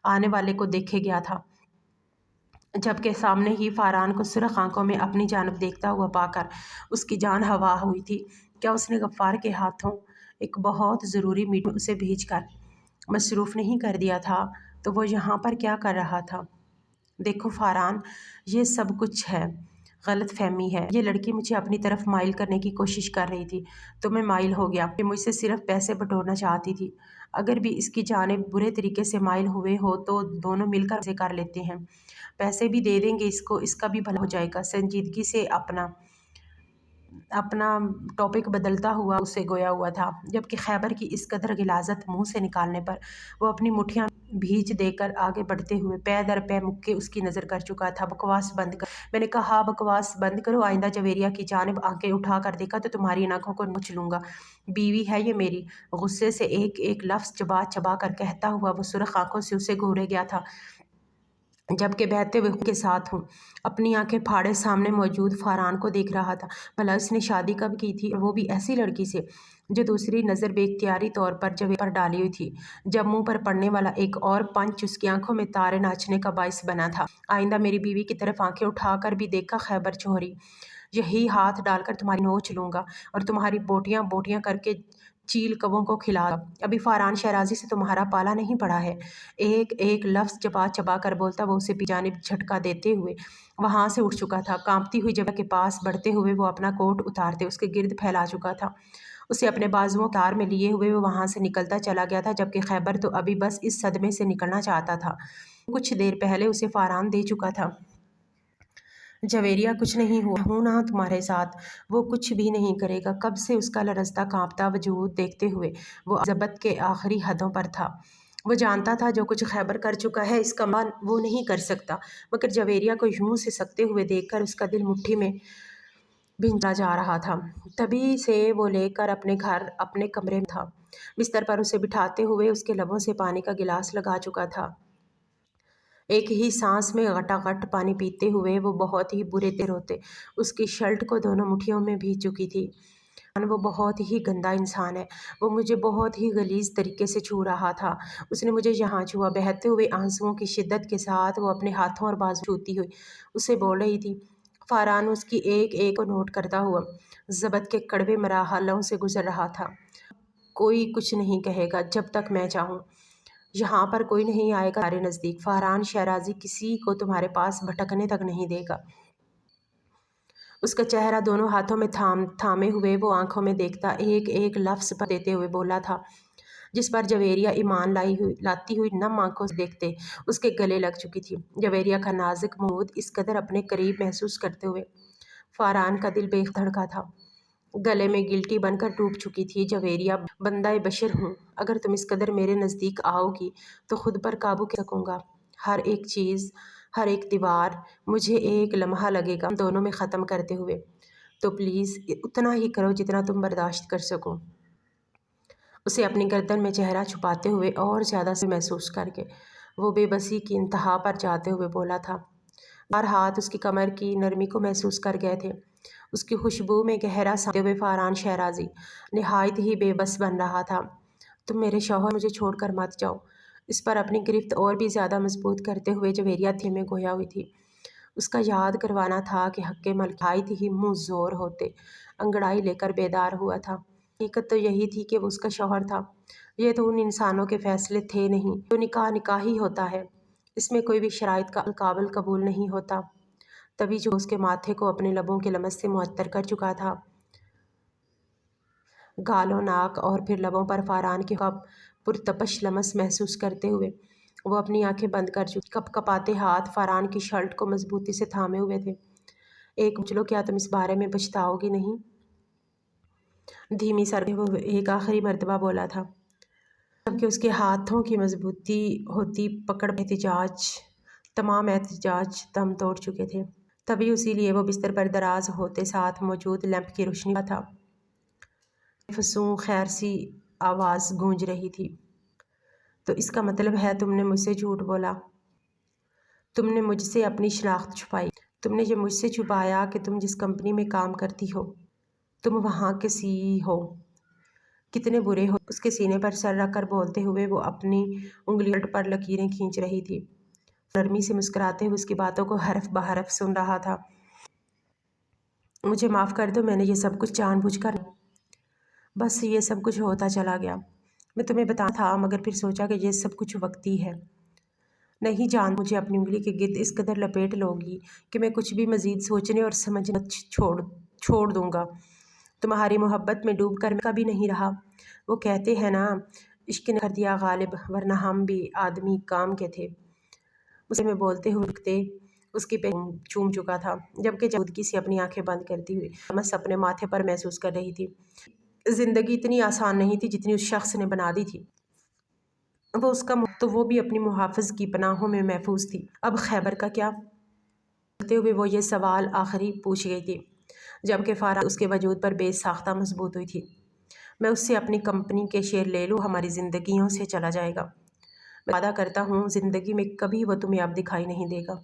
آنے والے کو دیکھے گیا تھا، جبکہ سامنے ہی فاران کو سرخ آنکھوں میں اپنی جانب دیکھتا ہوا پا کر اس کی جان ہوا ہوئی تھی۔ کیا اس نے غفار کے ہاتھوں ایک بہت ضروری میٹنگ اسے بھیج کر مصروف نہیں کر دیا تھا؟ تو وہ یہاں پر کیا کر رہا تھا؟ دیکھو فاران، یہ سب کچھ ہے، غلط فہمی ہے۔ یہ لڑکی مجھے اپنی طرف مائل کرنے کی کوشش کر رہی تھی تو میں مائل ہو گیا کہ مجھ سے صرف پیسے بٹورنا چاہتی تھی۔ اگر بھی اس کی جانب برے طریقے سے مائل ہوئے ہو تو دونوں مل کر اسے کر لیتے ہیں، پیسے بھی دے دیں گے اس کو، اس کا بھی بھلا ہو جائے گا۔ سنجیدگی سے اپنا ٹاپک بدلتا ہوا اسے گویا ہوا تھا، جبکہ خیبر کی اس قدر غلاظت منہ سے نکالنے پر وہ اپنی مٹھیاں بھیج دے کر آگے بڑھتے ہوئے پے در پے مکے اس کی نظر کر چکا تھا۔ بکواس بند کر، میں نے کہا بکواس بند کرو۔ آئندہ جویریہ کی جانب آنکھیں اٹھا کر دیکھا تو تمہاری ان آنکھوں کو نوچ لوں گا۔ بیوی ہے یہ میری، غصے سے ایک ایک لفظ چبا چبا کر کہتا ہوا وہ سرخ آنکھوں سے اسے گھورے گیا تھا، جبکہ بہتے ہوئے خون کے ساتھ ہوں اپنی آنکھیں پھاڑے سامنے موجود فاران کو دیکھ رہا تھا۔ بھلا اس نے شادی کب کی تھی، اور وہ بھی ایسی لڑکی سے جو دوسری نظر بے اختیاری طور پر جویریہ پر ڈالی ہوئی تھی، جب منہ پر پڑنے والا ایک اور پنچ اس کی آنکھوں میں تارے ناچنے کا باعث بنا تھا۔ آئندہ میری بیوی کی طرف آنکھیں اٹھا کر بھی دیکھا خیبر چوہدری، یہی ہاتھ ڈال کر تمہاری نوچ لوں گا اور تمہاری بوٹیاں بوٹیاں کر کے چیل کبوں کو کھلا گا۔ ابھی فاران شہرازی سے تمہارا پالا نہیں پڑا ہے۔ ایک ایک لفظ چبا چبا کر بولتا وہ اسے جانب جھٹکا دیتے ہوئے وہاں سے اٹھ چکا تھا۔ کانپتی ہوئی جویریہ کے پاس بڑھتے ہوئے وہ اپنا کوٹ اتارتے اس کے گرد پھیلا چکا تھا، اسے اپنے بازوؤں کے تار میں لیے ہوئے وہ وہاں سے نکلتا چلا گیا تھا، جبکہ خیبر تو ابھی بس اس صدمے سے نکلنا چاہتا تھا جو کچھ دیر پہلے اسے فاران دے چکا تھا۔ جویریہ، کچھ نہیں ہوا، ہوں نا تمہارے ساتھ، وہ کچھ بھی نہیں کرے گا۔ قبل سے اس کا لرزتا کانپتا وجود دیکھتے ہوئے وہ ضبط کے آخری حدوں پر تھا۔ وہ جانتا تھا جو کچھ خیبر کر چکا ہے اس کا مقابلہ وہ نہیں کر سکتا، مگر جویریہ کو یوں سسکتے ہوئے دیکھ کر اس کا دل مٹھی میں بھنجا جا رہا تھا۔ تبھی سے وہ لے کر اپنے کمرے میں تھا، بستر پر اسے بٹھاتے ہوئے اس کے لبوں سے پانی کا گلاس لگا چکا تھا۔ ایک ہی سانس میں غٹا غٹ پانی پیتے ہوئے وہ بہت ہی برے تیر ہوتے اس کی شرٹ کو دونوں مٹھیوں میں بھیج چکی تھی۔ وہ بہت ہی گندا انسان ہے، وہ مجھے بہت ہی غلیظ طریقے سے چھو رہا تھا۔ اس نے مجھے یہاں چھوا۔ بہتے ہوئے آنسوؤں کی شدت کے ساتھ وہ اپنے ہاتھوں اور بازو چھوتی ہوئی اسے بول رہی تھی۔ فارہان اس کی ایک ایک کو نوٹ کرتا ہوا ضبط کے کڑوے مراحلوں سے گزر رہا تھا۔ کوئی کچھ نہیں کہے گا جب تک میں چاہوں۔ یہاں پر کوئی نہیں آئے گا تمہارے نزدیک۔ فارہان شیرازی کسی کو تمہارے پاس بھٹکنے تک نہیں دے گا۔ اس کا چہرہ دونوں ہاتھوں میں تھامے ہوئے وہ آنکھوں میں دیکھتا ایک ایک لفظ پر دیتے ہوئے بولا تھا، جس پر جویریہ ایمان لاتی ہوئی نم آنکھوں سے دیکھتے اس کے گلے لگ چکی تھی۔ جویریہ کا نازک مود اس قدر اپنے قریب محسوس کرتے ہوئے فارہان کا دل بے دھڑکا تھا، گلے میں گلٹی بن کر ڈوب چکی تھی۔ جویریہ، بندہ بشر ہوں، اگر تم اس قدر میرے نزدیک آؤ گی تو خود پر قابو کیسے سکوں گا؟ ہر ایک چیز، ہر ایک دیوار، مجھے ایک لمحہ لگے گا دونوں میں ختم کرتے ہوئے۔ تو پلیز اتنا ہی کرو جتنا تم برداشت کر سکو۔ اسے اپنی گردن میں چہرہ چھپاتے ہوئے اور زیادہ سے محسوس کر کے وہ بے بسی کی انتہا پر جاتے ہوئے بولا تھا۔ چار ہاتھ اس کی کمر کی نرمی کو محسوس کر گئے تھے۔ اس کی خوشبو میں گہرا سانستے ہوئے فارہان شیرازی نہایت ہی بے بس بن رہا تھا۔ تم میرے شوہر، مجھے چھوڑ کر مت جاؤ۔ اس پر اپنی گرفت اور بھی زیادہ مضبوط کرتے ہوئے جویریہ تھیمے گویا ہوئی تھی۔ اس کا یاد کروانا تھا کہ حق ملک نہایت ہی منہ زور ہوتے انگڑائی لے کر بیدار ہوا تھا۔ حقیقت تو یہی تھی کہ وہ اس کا شوہر تھا۔ یہ تو ان انسانوں کے فیصلے تھے نہیں تو نکاح نکاح ہی ہوتا ہے، اس میں کوئی بھی شرائط کا قابل قبول نہیں ہوتا۔ تبھی جو اس کے ماتھے کو اپنے لبوں کے لمس سے معطر کر چکا تھا، گالوں، ناک اور پھر لبوں پر فارہان کے پرتپش لمس محسوس کرتے ہوئے وہ اپنی آنکھیں بند کر چکی۔ کپ کپاتے ہاتھ فارہان کی شرٹ کو مضبوطی سے تھامے ہوئے تھے۔ ایک پوچھ لو، کیا تم اس بارے میں پچھتاؤ گی نہیں؟ دھیمی سر وہ ایک آخری مرتبہ بولا تھا، جبکہ اس کے ہاتھوں کی مضبوطی ہوتی پکڑ تمام احتجاج دم توڑ چکے تھے۔ تبھی اسی لیے وہ بستر پر دراز ہوتے ساتھ موجود لیمپ کی روشنی کا تھا۔ فسوں خیر سی آواز گونج رہی تھی۔ تو اس کا مطلب ہے تم نے مجھ سے جھوٹ بولا؟ تم نے مجھ سے اپنی شناخت چھپائی؟ تم نے یہ مجھ سے چھپایا کہ تم جس کمپنی میں کام کرتی ہو، تم وہاں کے سی ای ہو؟ کتنے برے ہو؟ اس کے سینے پر سر رکھ کر بولتے ہوئے وہ اپنی انگلیوں پر لکیریں کھینچ رہی تھی۔ نرمی سے مسکراتے ہوئے اس کی باتوں کو حرف بحرف سن رہا تھا۔ مجھے معاف کر دو، میں نے یہ سب کچھ جان بوجھ کر، بس یہ سب کچھ ہوتا چلا گیا۔ میں تمہیں بتانا تھا مگر پھر سوچا کہ یہ سب کچھ وقتی ہے۔ نہیں جان، مجھے اپنی انگلی کے گرد اس قدر لپیٹ لو گی کہ میں کچھ بھی مزید سوچنے اور سمجھنا چھوڑ دوں گا۔ تمہاری محبت میں ڈوب کر میں کبھی نہیں رہا۔ وہ کہتے ہیں نا، عشق نے کر دیا غالب، ورنہ ہم بھی آدمی کام کے تھے۔ اسے میں بولتے ہوئے رکتے اس کی پہ چوم چکا تھا، جبکہ جودگی سے اپنی آنکھیں بند کرتی ہوئی لمس اپنے ماتھے پر محسوس کر رہی تھی۔ زندگی اتنی آسان نہیں تھی جتنی اس شخص نے بنا دی تھی۔ وہ اس کا تو وہ بھی اپنی محافظ کی پناہوں میں محفوظ تھی۔ اب خیبر کا کیا؟ کرتے ہوئے وہ یہ سوال آخری پوچھ گئی تھی، جبکہ فارہان اس کے وجود پر بے ساختہ مضبوط ہوئی تھی۔ میں اس سے اپنی کمپنی کے شیئر لے لوں، ہماری زندگیوں سے چلا جائے گا۔ میں وعدہ کرتا ہوں زندگی میں کبھی وہ تمہیں اب دکھائی نہیں دے گا۔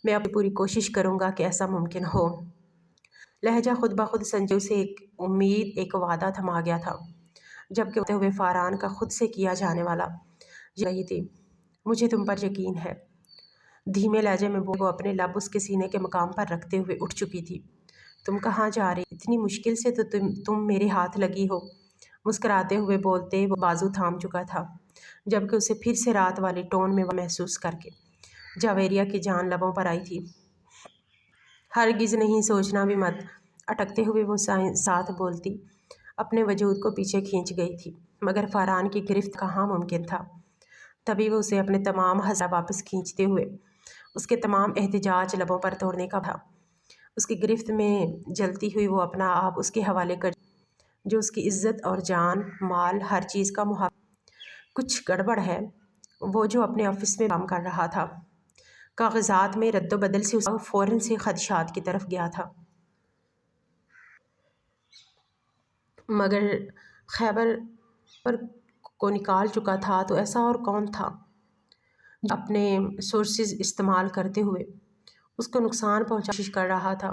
میں اپنی پوری کوشش کروں گا کہ ایسا ممکن ہو۔ لہجہ خود بخود سنجو سے ایک امید، ایک وعدہ تھما گیا تھا، جبکہ ہوتے ہوئے فارہان کا خود سے کیا جانے والا یہی تھی، مجھے تم پر یقین ہے۔ دھیمے لہجے میں وہ اپنے لب اس کے سینے کے مقام پر رکھتے ہوئے اٹھ چکی تھی۔ تم کہاں جا رہی؟ اتنی مشکل سے تو تم میرے ہاتھ لگی ہو۔ مسکراتے ہوئے بولتے وہ بازو تھام چکا تھا، جبکہ اسے پھر سے رات والی ٹون میں وہ محسوس کر کے جویریہ کی جان لبوں پر آئی تھی۔ ہرگز نہیں، سوچنا بھی مت۔ اٹکتے ہوئے وہ ساتھ بولتی اپنے وجود کو پیچھے کھینچ گئی تھی، مگر فارہان کی گرفت کہاں ممکن تھا۔ تبھی وہ اسے اپنے تمام ہزار واپس کھینچتے ہوئے اس کے تمام احتجاج لبوں پر توڑنے کا تھا۔ اس کی گرفت میں جلتی ہوئی وہ اپنا آپ اس کے حوالے کر جو اس کی عزت اور جان مال ہر چیز کا محافظ۔ کچھ گڑبڑ ہے۔ وہ جو اپنے آفس میں کام کر رہا تھا، کاغذات میں رد و بدل سے اس کا فوراً سے خدشات کی طرف گیا تھا۔ مگر خیبر کو نکال چکا تھا تو ایسا اور کون تھا جو اپنے سورسز استعمال کرتے ہوئے اس کو نقصان پہنچانے کی کوشش کر رہا تھا؟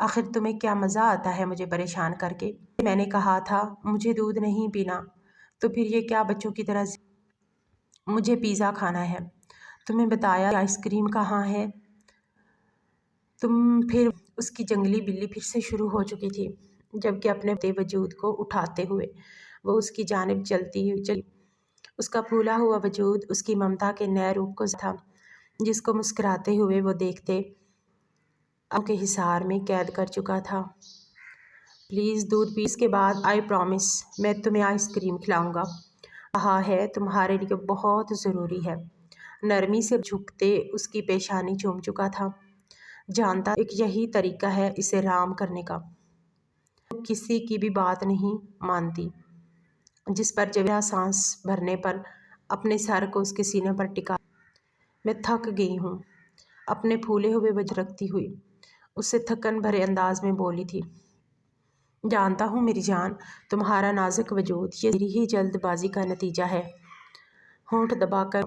آخر تمہیں کیا مزہ آتا ہے مجھے پریشان کر کے؟ میں نے کہا تھا مجھے دودھ نہیں پینا، تو پھر یہ کیا بچوں کی طرح مجھے پیزا کھانا ہے؟ تمہیں بتایا آئس کریم کہاں ہے؟ پھر اس کی جنگلی بلی پھر سے شروع ہو چکی تھی، جبکہ اپنے وجود کو اٹھاتے ہوئے وہ اس کی جانب چلی۔ اس کا پھولا ہوا وجود اس کی ممتا کے نئے روپ کو تھا، جس کو مسکراتے ہوئے وہ دیکھتے ان کے حصار میں قید کر چکا تھا۔ پلیز دودھ پی، اس کے بعد آئی پرامس میں تمہیں آئس کریم کھلاؤں گا۔ کہا ہے تمہارے لیے بہت ضروری ہے۔ نرمی سے جھکتے اس کی پیشانی چوم چکا تھا، جانتا ایک یہی طریقہ ہے اسے رام کرنے کا۔ وہ کسی کی بھی بات نہیں مانتی، جس پر جب سانس بھرنے پر اپنے سر کو اس کے سینے پر ٹکا۔ میں تھک گئی ہوں، اپنے پھولے ہوئے وجہ رکھتی ہوئی اس سے تھکن بھرے انداز میں بولی تھی۔ جانتا ہوں میری جان، تمہارا نازک وجود یہ میری ہی جلد بازی کا نتیجہ ہے۔ ہونٹ دبا کر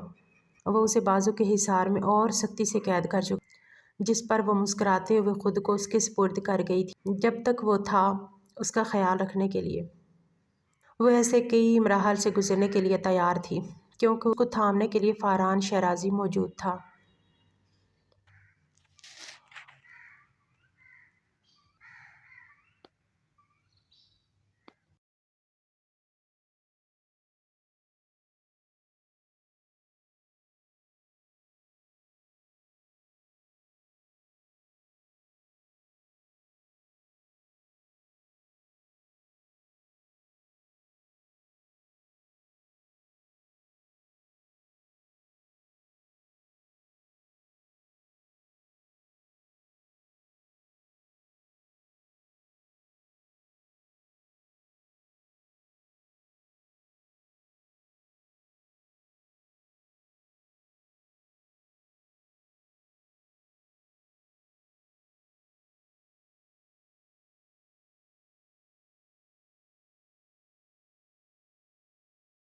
وہ اسے بازو کے حصار میں اور سختی سے قید کر چکا، جس پر وہ مسکراتے ہوئے خود کو اس کے سپرد کر گئی تھی۔ جب تک وہ تھا اس کا خیال رکھنے کے لیے، وہ ایسے کئی مراحل سے گزرنے کے لیے تیار تھی، کیونکہ اس کو تھامنے کے لیے فاران شیرازی موجود تھا۔